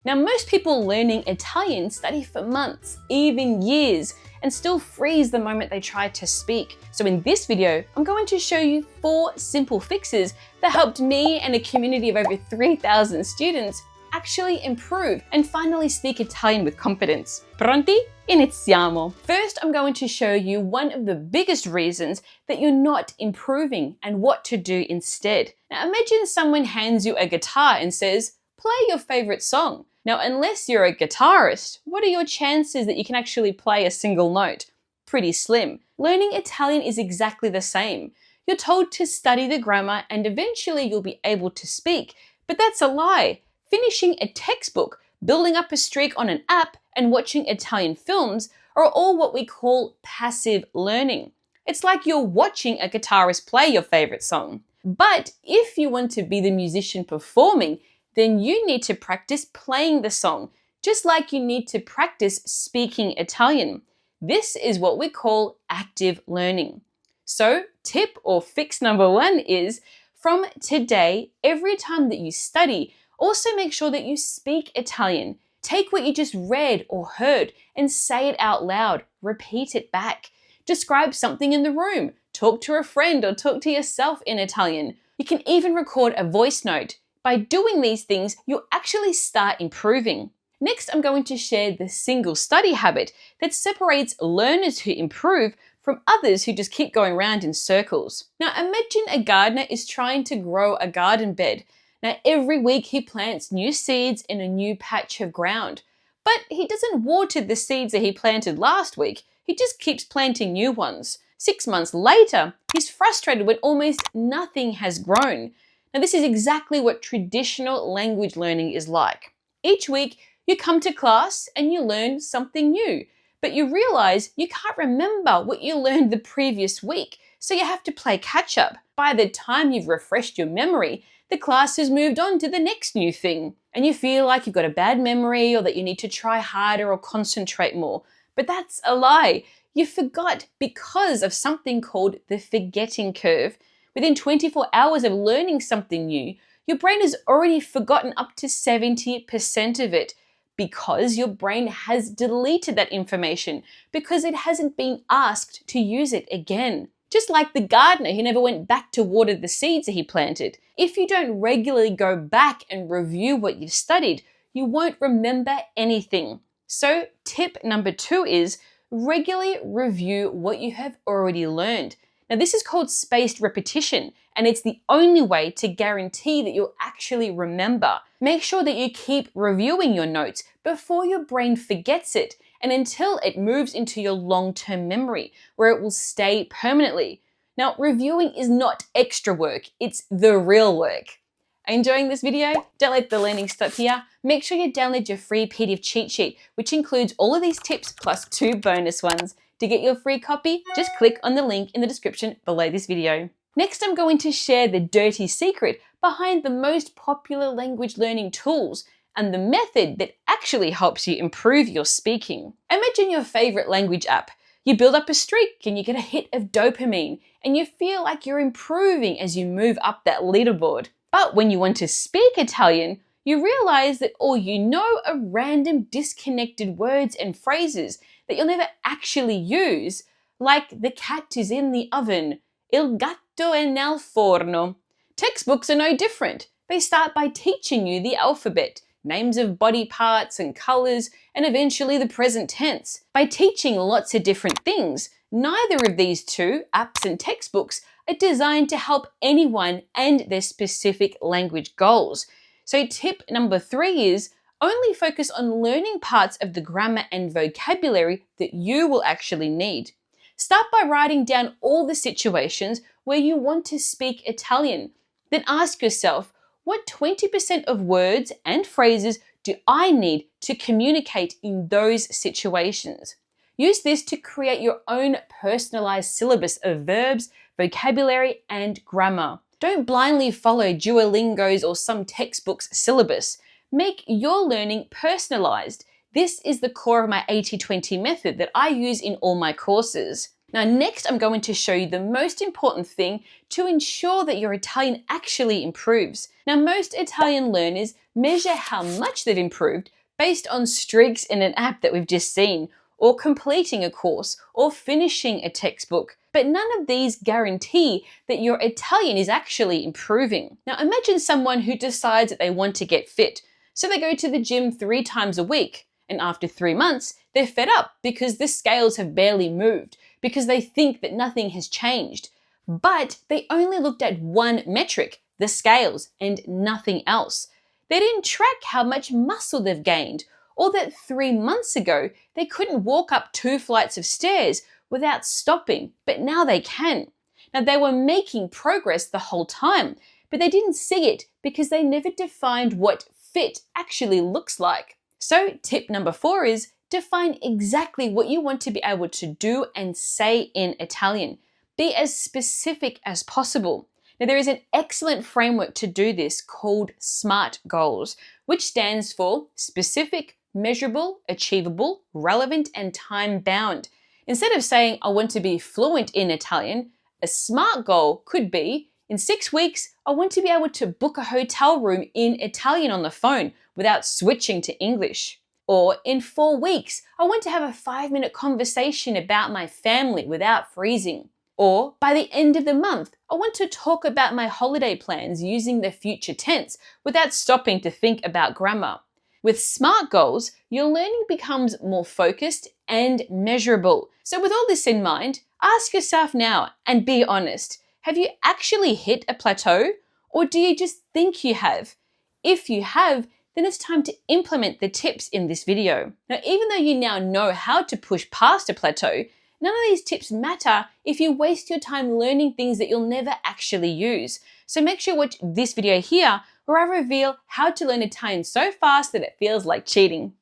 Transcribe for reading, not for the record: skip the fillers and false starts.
Now, most people learning Italian study for months, even years, and still freeze the moment they try to speak. So in this video, I'm going to show you 4 simple fixes that helped me and a community of over 3,000 students actually improve and finally speak Italian with confidence. Pronti? Iniziamo! First, I'm going to show you one of the biggest reasons that you're not improving and what to do instead. Now imagine someone hands you a guitar and says, play your favorite song. Now, unless you're a guitarist, what are your chances that you can actually play a single note? Pretty slim. Learning Italian is exactly the same. You're told to study the grammar and eventually you'll be able to speak, but that's a lie. Finishing a textbook, building up a streak on an app, and watching Italian films are all what we call passive learning. It's like you're watching a guitarist play your favorite song. But if you want to be the musician performing, then you need to practice playing the song, just like you need to practice speaking Italian. This is what we call active learning. So tip or fix number 1 is, from today, every time that you study, also make sure that you speak Italian. Take what you just read or heard and say it out loud. Repeat it back. Describe something in the room. Talk to a friend or talk to yourself in Italian. You can even record a voice note. By doing these things, you'll actually start improving. Next, I'm going to share the single study habit that separates learners who improve from others who just keep going around in circles. Now, imagine a gardener is trying to grow a garden bed. Now, every week he plants new seeds in a new patch of ground. But he doesn't water the seeds that he planted last week. He just keeps planting new ones. 6 months later, he's frustrated when almost nothing has grown. Now, this is exactly what traditional language learning is like. Each week, you come to class and you learn something new, but you realize you can't remember what you learned the previous week, so you have to play catch up. By the time you've refreshed your memory, the class has moved on to the next new thing, and you feel like you've got a bad memory or that you need to try harder or concentrate more. But that's a lie. You forgot because of something called the forgetting curve. Within 24 hours of learning something new, your brain has already forgotten up to 70% of it because your brain has deleted that information because it hasn't been asked to use it again. Just like the gardener who never went back to water the seeds that he planted. If you don't regularly go back and review what you've studied, you won't remember anything. So tip number 2 is regularly review what you have already learned. Now, this is called spaced repetition, and it's the only way to guarantee that you'll actually remember. Make sure that you keep reviewing your notes before your brain forgets it and until it moves into your long-term memory, where it will stay permanently. Now, reviewing is not extra work, it's the real work. Enjoying this video? Don't let the learning stop here. Make sure you download your free PDF cheat sheet, which includes all of these tips plus 2 bonus ones. To get your free copy, just click on the link in the description below this video. Next, I'm going to share the dirty secret behind the most popular language learning tools and the method that actually helps you improve your speaking. Imagine your favorite language app. You build up a streak and you get a hit of dopamine and you feel like you're improving as you move up that leaderboard. But when you want to speak Italian, you realize that all you know are random disconnected words and phrases that you'll never actually use, like the cat is in the oven, il gatto è nel forno. Textbooks are no different. They start by teaching you the alphabet, names of body parts and colors, and eventually the present tense. By teaching lots of different things, neither of these 2, apps and textbooks, are designed to help anyone and their specific language goals. So tip number 3 is only focus on learning parts of the grammar and vocabulary that you will actually need. Start by writing down all the situations where you want to speak Italian. Then ask yourself, what 20% of words and phrases do I need to communicate in those situations? Use this to create your own personalized syllabus of verbs, vocabulary, and grammar. Don't blindly follow Duolingo's or some textbook's syllabus. Make your learning personalized. This is the core of my 80-20 method that I use in all my courses. Now, next, I'm going to show you the most important thing to ensure that your Italian actually improves. Now, most Italian learners measure how much they've improved based on streaks in an app that we've just seen, or completing a course, or finishing a textbook. But none of these guarantee that your Italian is actually improving. Now, imagine someone who decides that they want to get fit. So they go to the gym 3 times a week, and after 3 months, they're fed up because the scales have barely moved, because they think that nothing has changed. But they only looked at one metric, the scales, and nothing else. They didn't track how much muscle they've gained, or that 3 months ago they couldn't walk up 2 flights of stairs without stopping, but now they can. Now, they were making progress the whole time, but they didn't see it because they never defined what fit actually looks like. So tip number 4 is define exactly what you want to be able to do and say in Italian. Be as specific as possible. Now, there is an excellent framework to do this called SMART goals, which stands for specific, measurable, achievable, relevant, and time-bound. Instead of saying, I want to be fluent in Italian, a SMART goal could be, in 6 weeks, I want to be able to book a hotel room in Italian on the phone without switching to English. Or in 4 weeks, I want to have a 5-minute conversation about my family without freezing. Or by the end of the month, I want to talk about my holiday plans using the future tense without stopping to think about grammar. With SMART goals, your learning becomes more focused and measurable. So with all this in mind, ask yourself now and be honest. Have you actually hit a plateau, or do you just think you have? If you have, then it's time to implement the tips in this video. Now, even though you now know how to push past a plateau, none of these tips matter if you waste your time learning things that you'll never actually use. So make sure you watch this video here, where I reveal how to learn Italian so fast that it feels like cheating.